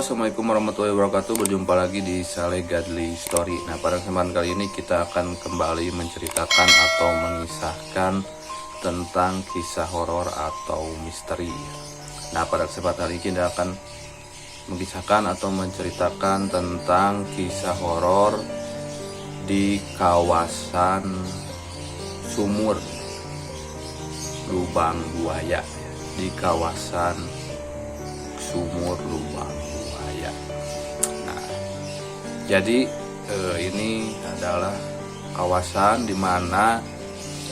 Assalamualaikum warahmatullahi wabarakatuh. Berjumpa lagi di Saleh Godly Story. Nah, pada kesempatan kali ini kita akan kembali menceritakan atau mengisahkan tentang kisah horor atau misteri. Nah, pada kesempatan kali ini kita akan mengisahkan atau menceritakan tentang kisah horor di kawasan sumur lubang buaya, di kawasan sumur lubang buaya. Nah, jadi ini adalah kawasan di mana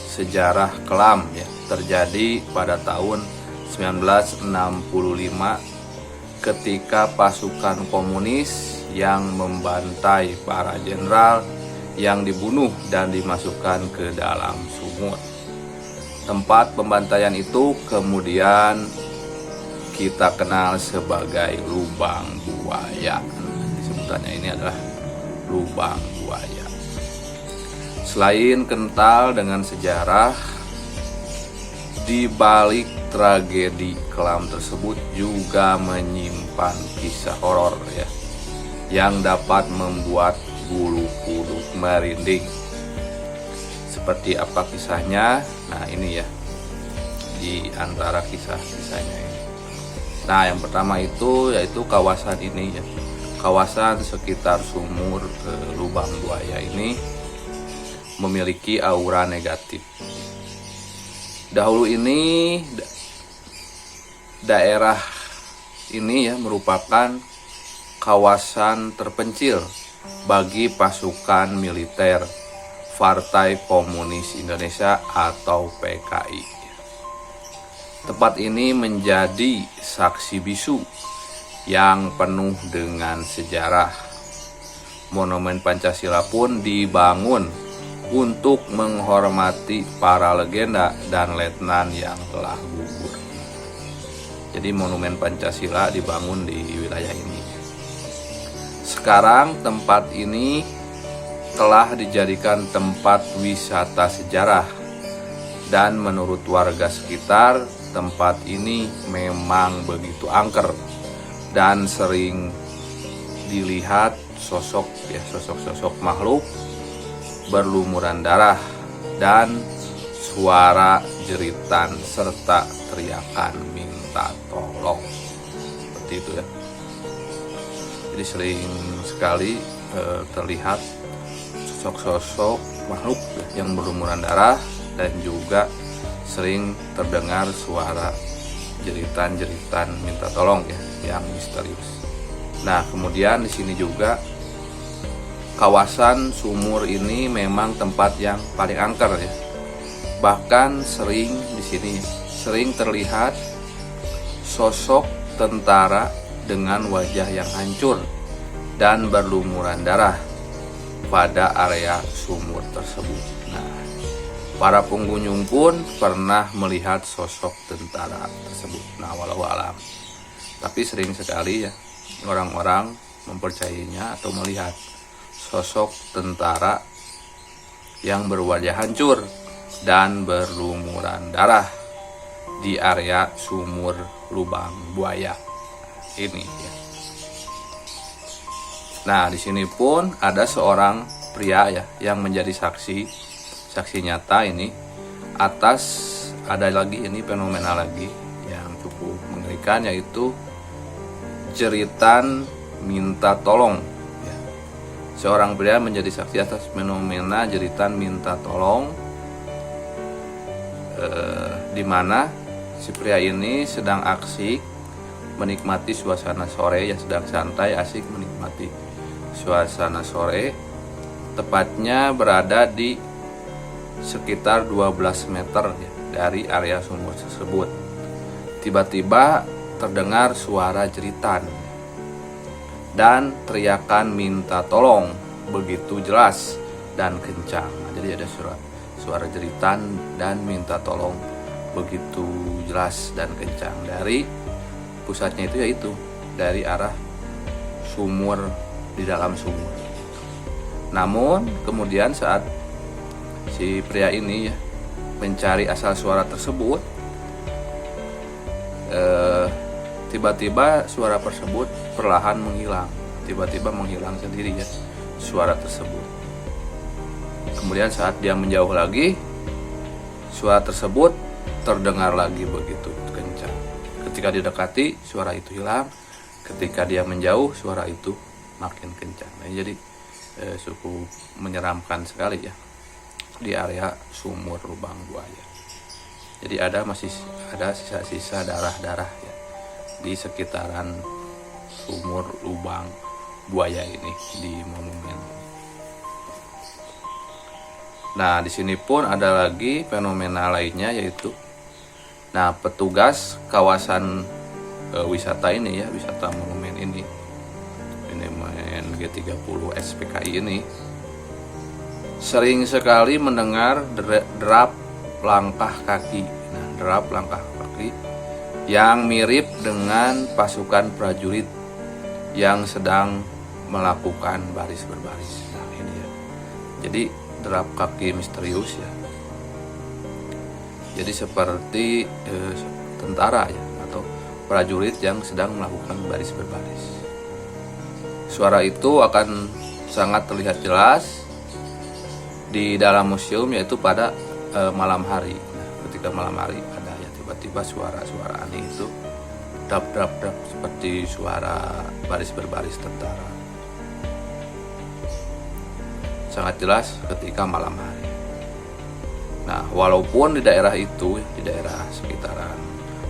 sejarah kelam ya terjadi pada tahun 1965 ketika pasukan komunis yang membantai para jenderal yang dibunuh dan dimasukkan ke dalam sumur. Tempat pembantaian itu kemudian kita kenal sebagai lubang buaya. Sebutannya ini adalah lubang buaya. Selain kental dengan sejarah, di balik tragedi kelam tersebut juga menyimpan kisah horor ya, yang dapat membuat bulu kuduk merinding. Seperti apa kisahnya? Nah, ini ya, di antara kisah-kisahnya ini. Nah, yang pertama itu yaitu kawasan ini ya. Kawasan sekitar sumur lubang buaya ini memiliki aura negatif. Dahulu ini daerah ini ya merupakan kawasan terpencil bagi pasukan militer Partai Komunis Indonesia atau PKI. Tempat ini menjadi saksi bisu yang penuh dengan sejarah. Monumen Pancasila pun dibangun untuk menghormati para legenda dan letnan yang telah gugur. Jadi Monumen Pancasila dibangun di wilayah ini. Sekarang tempat ini telah dijadikan tempat wisata sejarah, dan menurut warga sekitar tempat ini memang begitu angker dan sering dilihat sosok makhluk berlumuran darah dan suara jeritan serta teriakan minta tolong. Seperti itu ya. Jadi sering sekali terlihat sosok makhluk yang berlumuran darah, dan juga sering terdengar suara jeritan-jeritan minta tolong ya, yang misterius. Nah, kemudian di sini juga kawasan sumur ini memang tempat yang paling angker ya. Bahkan di sini sering terlihat sosok tentara dengan wajah yang hancur dan berlumuran darah pada area sumur tersebut. Nah, para pengunjung pun pernah melihat sosok tentara tersebut. Nah, walau alam. Tapi sering sekali ya orang-orang mempercayainya atau melihat sosok tentara yang berwajah hancur dan berlumuran darah di area sumur lubang buaya ini ya. Nah, di sini pun ada seorang pria ya yang menjadi saksi nyata ini atas ada lagi ini fenomena lagi yang cukup mengerikan, yaitu jeritan minta tolong ya. Seorang pria menjadi saksi atas fenomena jeritan minta tolong di mana si pria ini sedang asik menikmati suasana sore ya, sedang santai asik menikmati suasana sore, tepatnya berada di sekitar 12 meter ya, dari area sumur tersebut. Tiba-tiba terdengar suara jeritan dan teriakan minta tolong begitu jelas dan kencang. Jadi ada suara jeritan dan minta tolong begitu jelas dan kencang dari pusatnya itu, yaitu dari arah sumur, di dalam sumur. Namun kemudian saat si pria ini ya mencari asal suara tersebut, tiba-tiba suara tersebut perlahan menghilang, tiba-tiba menghilang sendiri ya suara tersebut. Kemudian saat dia menjauh lagi, suara tersebut terdengar lagi begitu kencang. Ketika didekati, suara itu hilang. Ketika dia menjauh, suara itu makin kencang. Nah, jadi cukup menyeramkan sekali ya di area sumur lubang buaya. Jadi masih ada sisa-sisa darah-darah ya di sekitaran sumur lubang buaya ini di monumen. Nah, di sini pun ada lagi fenomena lainnya, yaitu petugas kawasan wisata ini ya, wisata monumen ini monumen G30 SPKI ini sering sekali mendengar derap langkah kaki. Nah, derap langkah kaki yang mirip dengan pasukan prajurit yang sedang melakukan baris berbaris. Nah, ini ya. Jadi derap kaki misterius ya. Jadi seperti tentara ya, atau prajurit yang sedang melakukan baris berbaris. Suara itu akan sangat terlihat jelas di dalam museum, yaitu pada malam hari. Nah, ketika malam hari ada ya tiba-tiba suara-suara aneh itu, dap seperti suara baris berbaris tentara. Sangat jelas ketika malam hari. Nah, walaupun di daerah itu, di daerah sekitaran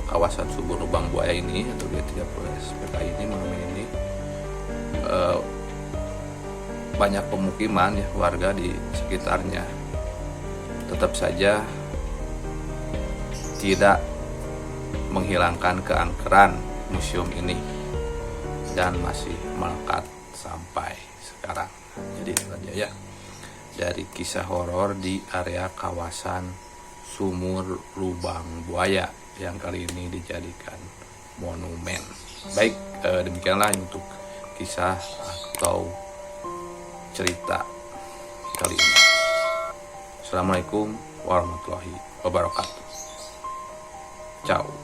kawasan sumur lubang buaya ini atau G30 SPKI ini, monumen ini, banyak pemukiman ya, warga di sekitarnya, tetap saja tidak menghilangkan keangkeran museum ini dan masih melekat sampai sekarang. Jadi itu saja ya dari kisah horor di area kawasan sumur lubang buaya yang kali ini dijadikan monumen. Baik, demikianlah untuk kisah atau cerita kali ini. Assalamualaikum warahmatullahi wabarakatuh. Ciao.